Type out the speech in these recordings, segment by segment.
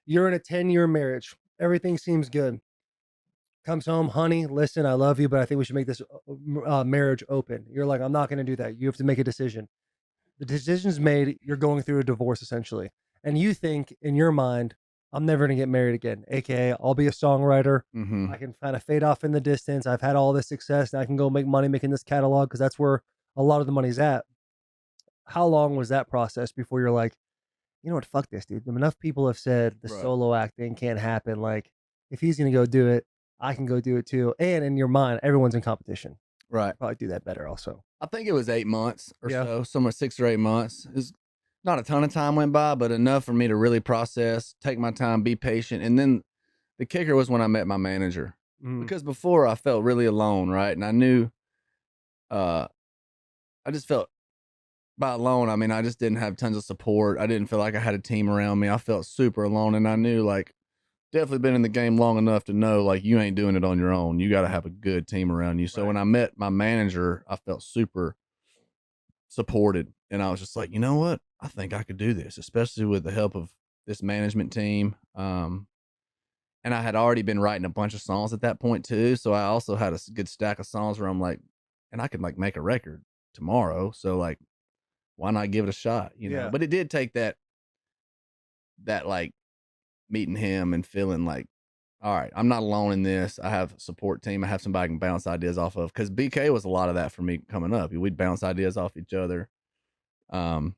You're in a 10-year marriage. Everything seems good. Comes home, honey, listen, I love you, but I think we should make this marriage open. You're like, I'm not going to do that. You have to make a decision. The decision's made. You're going through a divorce essentially. And you think in your mind, I'm never going to get married again. AKA, I'll be a songwriter. Mm-hmm. I can kind of fade off in the distance. I've had all this success and I can go make money making this catalog because that's where a lot of the money's at. How long was that process before you're like, you know what, fuck this, dude. Enough people have said the Right. solo act thing can't happen. Like, if he's gonna go do it, I can go do it too. And in your mind, everyone's in competition. Right. Probably do that better also. I think it was 8 months or Yeah. so, somewhere 6 or 8 months. It was not a ton of time went by, but enough for me to really process, take my time, be patient. And then the kicker was when I met my manager, Mm, because before I felt really alone, right? And I knew, uh, I just felt by alone. I mean, I just didn't have tons of support. I didn't feel like I had a team around me. I felt super alone, and I knew, like, definitely been in the game long enough to know, like, you ain't doing it on your own. You got to have a good team around you. So right. when I met my manager, I felt super supported, and I was just like, you know what? I think I could do this, especially with the help of this management team. And I had already been writing a bunch of songs at that point too. So I also had a good stack of songs where I'm like, and I could like make a record tomorrow. So like, why not give it a shot? You know, Yeah. but it did take that like meeting him and feeling like, all right, I'm not alone in this. I have a support team. I have somebody I can bounce ideas off of. Cause BK was a lot of that for me coming up. We'd bounce ideas off each other. Um,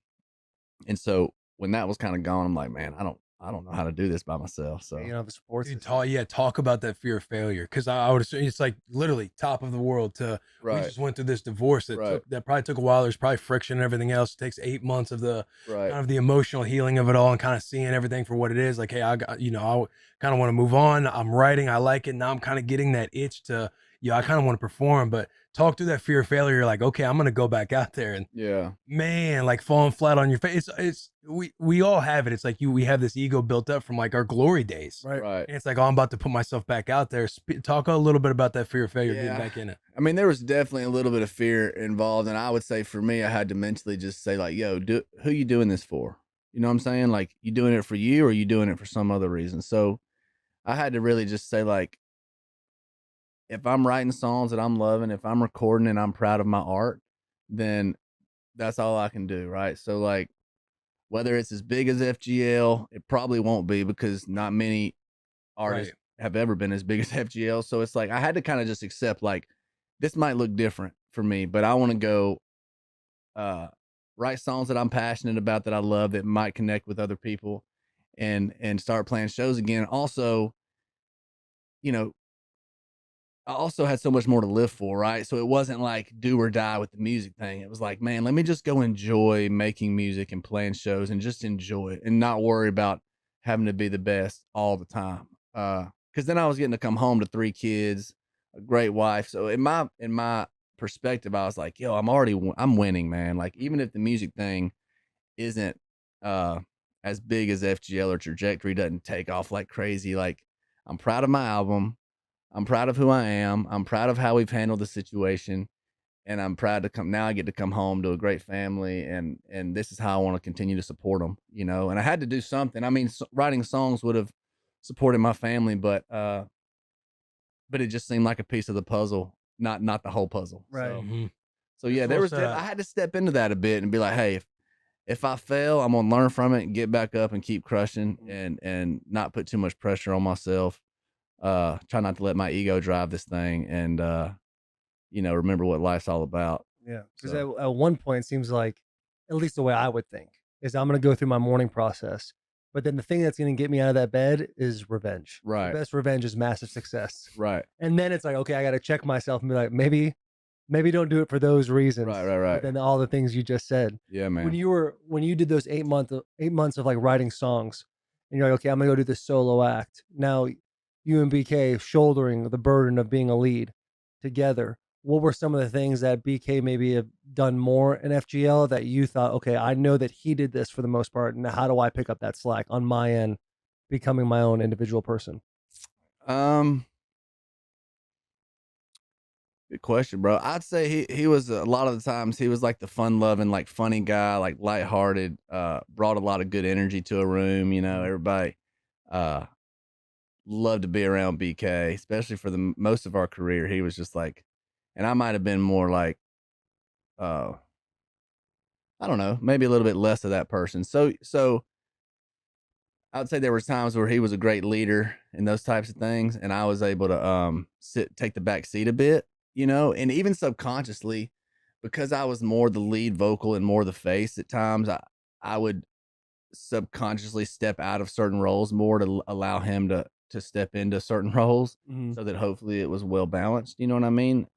and so when that was kind of gone, I'm like, man, I don't know how to do this by myself. Yeah, you So don't have a support Dude, system. talk about that fear of failure. Because I would assume it's like literally top of the world to we right, just went through this divorce right, that probably took a while. There's probably friction and everything else. It takes 8 months of the right. kind of the emotional healing of it all and kind of seeing everything for what it is. Like, hey, I got, I kind of want to move on. I'm writing, I like it. Now I'm kind of getting that itch to, I kind of want to perform, but talk through that fear of failure. You're like, okay, I'm gonna go back out there and Yeah. man, like falling flat on your face. It's we all have it. It's like we have this ego built up from like our glory days. Right. Right. And it's like, oh, I'm about to put myself back out there. Talk a little bit about that fear of failure, getting Yeah. back in it. I mean, there was definitely a little bit of fear involved. And I would say for me, I had to mentally just say, like, yo, who you doing this for? You know what I'm saying? Like, you doing it for you or you doing it for some other reason? So I had to really just say, like, if I'm writing songs that I'm loving, if I'm recording and I'm proud of my art, then that's all I can do. Right. So, like, whether it's as big as FGL, it probably won't be because not many artists Right. have ever been as big as FGL. So it's like I had to kind of just accept like this might look different for me, but I want to go uh write songs that I'm passionate about, that I love, that might connect with other people, and start playing shows again. Also, you know, I also had so much more to live for, right? So it wasn't like do or die with the music thing. It was like, man, let me just go enjoy making music and playing shows and just enjoy it and not worry about having to be the best all the time. Cause then I was getting to come home to 3 kids, a great wife. So in my perspective, I was like, yo, I'm winning, man. Like, even if the music thing isn't, uh, as big as FGL or trajectory doesn't take off like crazy, like, I'm proud of my album. I'm proud of who I am. I'm proud of how we've handled the situation, and I'm proud to come now. I get to come home to a great family, and this is how I want to continue to support them. You know, and I had to do something. I mean, writing songs would have supported my family, but it just seemed like a piece of the puzzle, not the whole puzzle. Right. Mm-hmm. So yeah, That's there well was said. I had to step into that a bit and be like, hey, if I fail, I'm gonna learn from it and get back up and keep crushing, and not put too much pressure on myself. Try not to let my ego drive this thing, and remember what life's all about. Yeah. Because So at one point, it seems like, at least the way I would think, is I'm going to go through my morning process. But then the thing that's going to get me out of that bed is revenge. The right, best revenge is massive success. right, And then it's like, okay, I got to check myself and be like, maybe don't do it for those reasons. right, right, But right. then all the things you just said, Yeah, when man. you did those 8 months of like writing songs, and you're like, okay, I'm gonna go do this solo act. Now, you and BK shouldering the burden of being a lead together. What were some of the things that BK maybe have done more in FGL that you thought, okay, I know that he did this for the most part. Now, how do I pick up that slack on my end, becoming my own individual person? Um, Good question, bro. I'd say he was a lot of the times he was like the fun loving, like funny guy, like lighthearted, brought a lot of good energy to a room, Mhm. everybody Loved to be around BK, especially for the most of our career. He was just like, and I might have been more like, I don't know, maybe a little bit less of that person. So I would say there were times where he was a great leader in those types of things, and I was able to take the back seat a bit, and even subconsciously, because I was more the lead vocal and more the face at times, I would subconsciously step out of certain roles more to allow him to step into certain roles, so that hopefully it was well balanced. You know what I mean?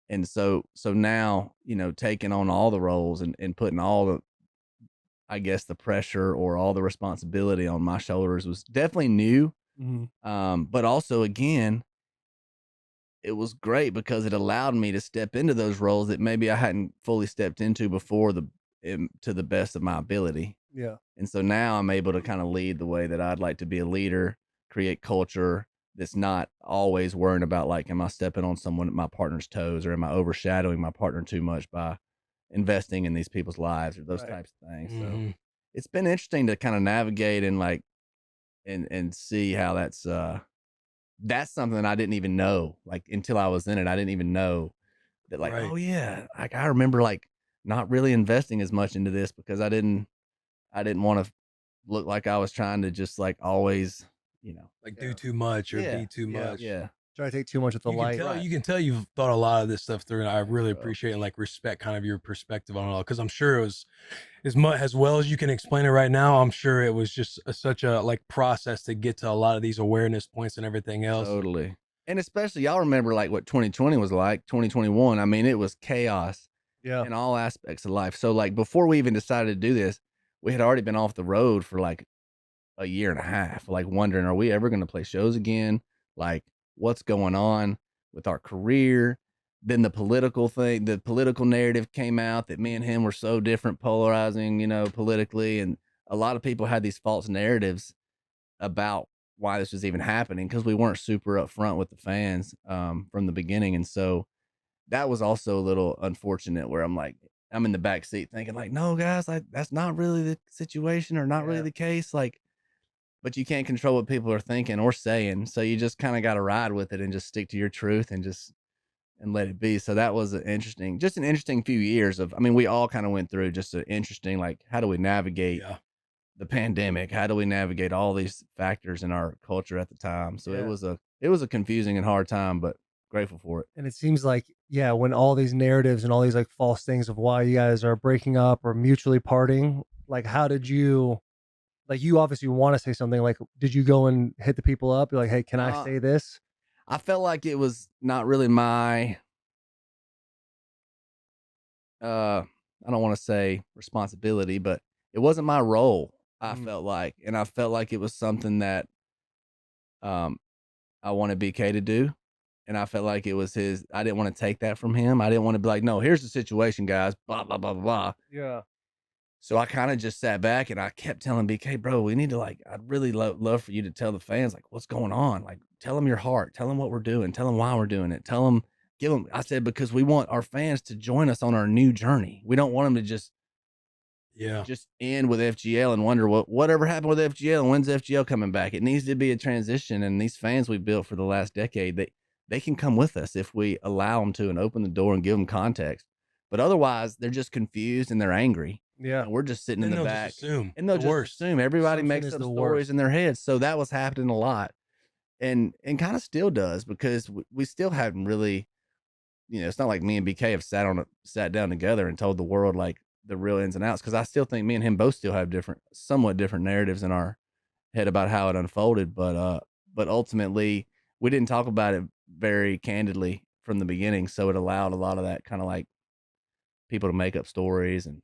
And so now, taking on all the roles and putting all the, I guess, the pressure or all the responsibility on my shoulders was definitely new. But also, again, it was great because it allowed me to step into those roles that maybe I hadn't fully stepped into before to the best of my ability. Yeah. And so now I'm able to kind of lead the way that I'd like to be a leader, create culture that's not always worrying about, like, am I stepping on my partner's toes, or am I overshadowing my partner too much by investing in these people's lives, or those Right. types of things. So it's been interesting to kind of navigate and like, and see how that's something that I didn't even know, like, until I was in it. I didn't even know that, like, Right. oh yeah, like, I remember, like, not really investing as much into this because I didn't want to look like I was trying to just, like, always, Like Yeah. do too much or Yeah, be too yeah. much. yeah. Try to take too much with the You can light. tell Right. you can tell you've thought a lot of this stuff through, and I really bro. appreciate and like respect kind of your perspective on it all, because I'm sure it was as much as well as you can explain it right now. I'm sure it was just such a like process to get to a lot of these awareness points and everything else. Totally. And especially, y'all remember, like, what 2020 was like, 2021. I mean, it was chaos Yeah. in all aspects of life. So, like, before we even decided to do this, we had already been off the road for like a year and a half, like, wondering, are we ever going to play shows again? Like, what's going on with our career? Then the political narrative came out that me and him were so different, polarizing, politically. And a lot of people had these false narratives about why this was even happening, because we weren't super upfront with the fans from the beginning. And so that was also a little unfortunate, where I'm in the back seat thinking, like, no guys, like, that's not really the situation, or not really the case. Like, but you can't control what people are thinking or saying. So you just kind of got to ride with it and just stick to your truth and let it be. So that was an interesting few years of, I mean, we all kind of went through just an interesting, like, how do we navigate the pandemic? How do we navigate all these factors in our culture at the time? So it was a confusing and hard time, but grateful for it. And it seems like, yeah, when all these narratives and all these like false things of why you guys are breaking up or mutually parting, like, how did you, like, you obviously want to say something, like, did you go and hit the people up? You're like, hey, can I say this? I felt like it was not really my, I don't want to say responsibility, but it wasn't my role. I felt like, and I felt like it was something that, I wanted BK to do. And I felt like it was I didn't want to take that from him. I didn't want to be like, no, here's the situation, guys, blah, blah, blah, blah, blah. Yeah. So I kind of just sat back and I kept telling BK, bro, we need to, like, I'd really love for you to tell the fans, like, what's going on. Like, tell them your heart, tell them what we're doing, tell them why we're doing it. Tell them, I said, because we want our fans to join us on our new journey. We don't want them to just end with FGL and wonder whatever happened with FGL and when's FGL coming back. It needs to be a transition. And these fans we built for the last decade, they can come with us if we allow them to and open the door and give them context. But otherwise, they're just confused and they're angry. Yeah. And we're just sitting in the back. Assume. And they'll just assume. Everybody makes Assumption up is the stories worst. in their heads. So that was happening a lot. And kind of still does, because we still haven't really, it's not like me and BK have sat down together and told the world, like, the real ins and outs. Because I still think me and him both still have somewhat different narratives in our head about how it unfolded. But ultimately, we didn't talk about it very candidly from the beginning. So it allowed a lot of that kind of, like, people to make up stories and,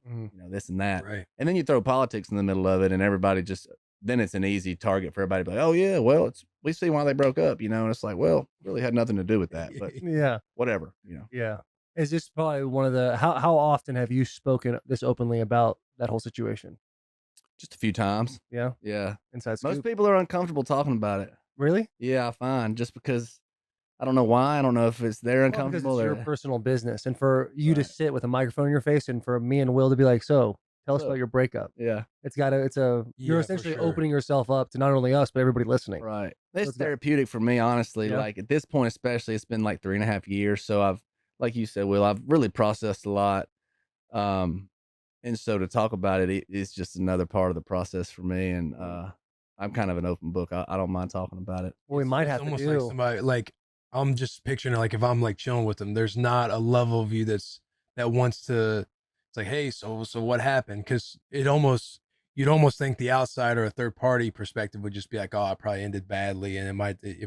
this and that. Right. And then you throw politics in the middle of it, and everybody then it's an easy target for everybody to be like, oh yeah, well, we see why they broke up, and it's like, well, really had nothing to do with that, but Yeah. whatever, Yeah. Is this probably one of the, how often have you spoken this openly about that whole situation? Just a few times. Yeah. Yeah. Inside scoop. Most people are uncomfortable talking about it. Really? Yeah, I find, just because I don't know why. I don't know if they're Well, uncomfortable because it's or your personal business, and for you to Right. sit with a microphone in your face, and for me and Will to be like, so Tell us So- about your breakup. Yeah. It's you're Yeah, for essentially sure. opening yourself up to not only us, but everybody listening. Right. So It's it's got- therapeutic for me, honestly. Yeah. Like at this point, especially, it's been like 3.5 years. So I've, like you said, Will, I've really processed a lot. And so to talk about it's just another part of the process for me. And I'm kind of an open book. I don't mind talking about it. What we might It's have to almost do. like somebody like I'm just picturing it like if I'm like chilling with them, there's not a level of you that wants to. It's like, hey, so what happened? Because you'd almost think the outsider or third party perspective would just be like, oh, I probably ended badly, and it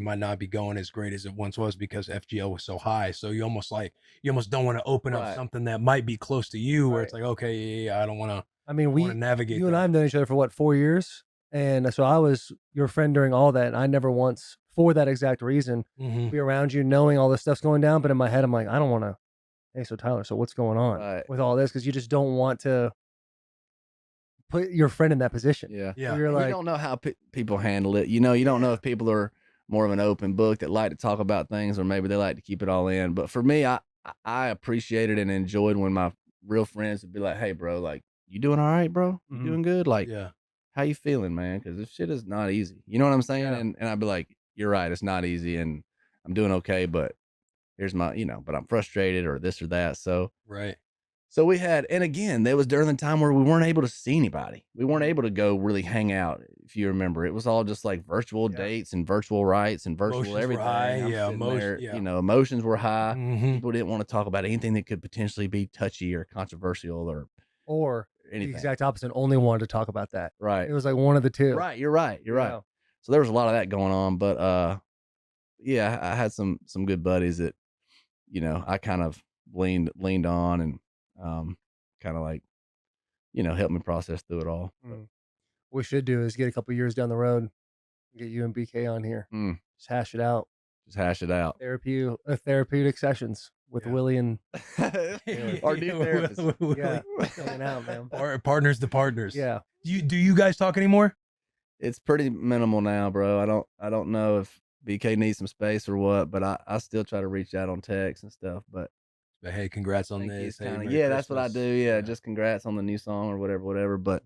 might not be going as great as it once was because FGL was so high. So you almost don't want to open up Right. something that might be close to you, where Right. it's like, okay, yeah, I don't want to. I mean, want to navigate. you and that. I have known each other for what, 4 years, and so I was your friend during all that. And I never once, for that exact reason, Mhm. be around you, knowing all this stuff's going down. But in my head, I'm like, I don't want to. Hey, so Tyler, so what's going on Right. with all this? Because you just don't want to put your friend in that position. Yeah. Yeah. Where you're You like, don't know how people handle it. You don't know if people are more of an open book that like to talk about things, or maybe they like to keep it all in. But for me, I appreciated and enjoyed when my real friends would be like, "Hey, bro, like, you doing all right, bro? You Mhm. doing good? Like, Yeah. how you feeling, man? Because this shit is not easy. You know what I'm saying?" Yeah. And I'd be like, "You're right. It's not easy, and I'm doing okay, but here's my, but I'm frustrated or this or that." Right. So we had, and again, there was during the time where we weren't able to see anybody. We weren't Mhm. able to go really hang out. If you remember, it was all just like virtual Yeah. dates and virtual rights and virtual Emotions were everything. high, I'm yeah, sitting there, yeah. emotions were high. Mhm. People didn't want to talk about anything that could potentially be touchy or controversial or or the anything. exact opposite, only wanted to talk about that. Right. It was like one of the two. Right. You're right. You're right. Yeah. So there was a lot of that going on, but yeah, I had some good buddies that, I kind of leaned on and kind of like, helped me process through it all. But, What we should do is get a couple years down the road, get you and BK on here, just hash it out. just hash it out. Therapeutic sessions with Yeah. Willie and Our new therapist. yeah, hanging out, man. Partners to partners. Yeah, Do you guys talk anymore? It's pretty minimal now, bro. I don't know if BK needs some space or what, but I still try to reach out on text and stuff. But Hey, congrats I on think this. he's Hey, kind of, Merry that's what I Christmas. do. Yeah, just congrats on the new song or whatever. But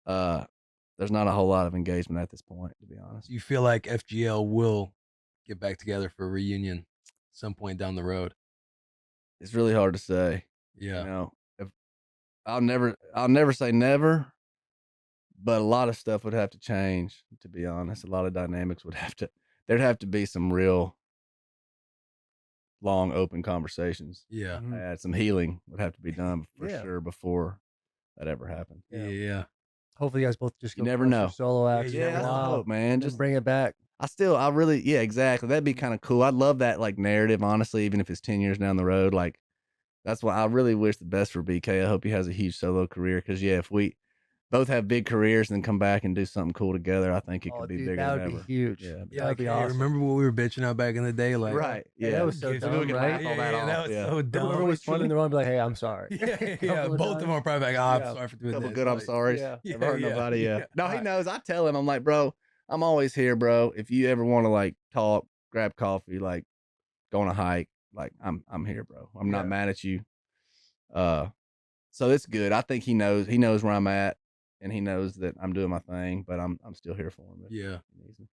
there's not a whole lot of engagement at this point, to be honest. Do you feel like FGL will get back together for a reunion some point down the road? It's really hard to say. Yeah. If I'll never say never, but a lot of stuff would have to change, to be honest. A lot of dynamics there'd have to be some real long open conversations. Yeah. Mhm. Some healing would have to be done for Yeah. sure before that ever happened. Yeah. hopefully you guys both just You go never crush your know. solo acts. you for a never That's the know. while, hope, man. and Just bring it back. I really, yeah, exactly. That'd be kind of cool. I'd love that like narrative, honestly, even if it's 10 years down the road. Like, that's why I really wish the best for BK. I hope he has a huge solo career. Cause yeah, if we both have big careers and then come back and do something cool together, I think it Oh, could be dude, bigger that than would be ever. huge. Yeah. Yeah, That'd be hey, awesome. remember what we were bitching out back in the day? Like, Right. Hey, Yeah. that was so Okay, so dumb, we can right? laugh all that yeah, off. that was Yeah. so dumb. Whoever was funding the run, be like, "Hey, I'm sorry." Yeah, both of them are probably like, Yeah. I'm sorry for doing Couple this. good I'm Like, sorry. yeah. Never hurt nobody. Yeah. yeah. No, he knows. I tell him, I'm like, bro, I'm always here, bro. If you ever want to like talk, grab coffee, like go on a hike, like I'm here, bro. I'm not Yeah. mad at you. So it's good. I think he knows where I'm at, and he knows that I'm doing my thing, but I'm still here for him. If Yeah. he needs me.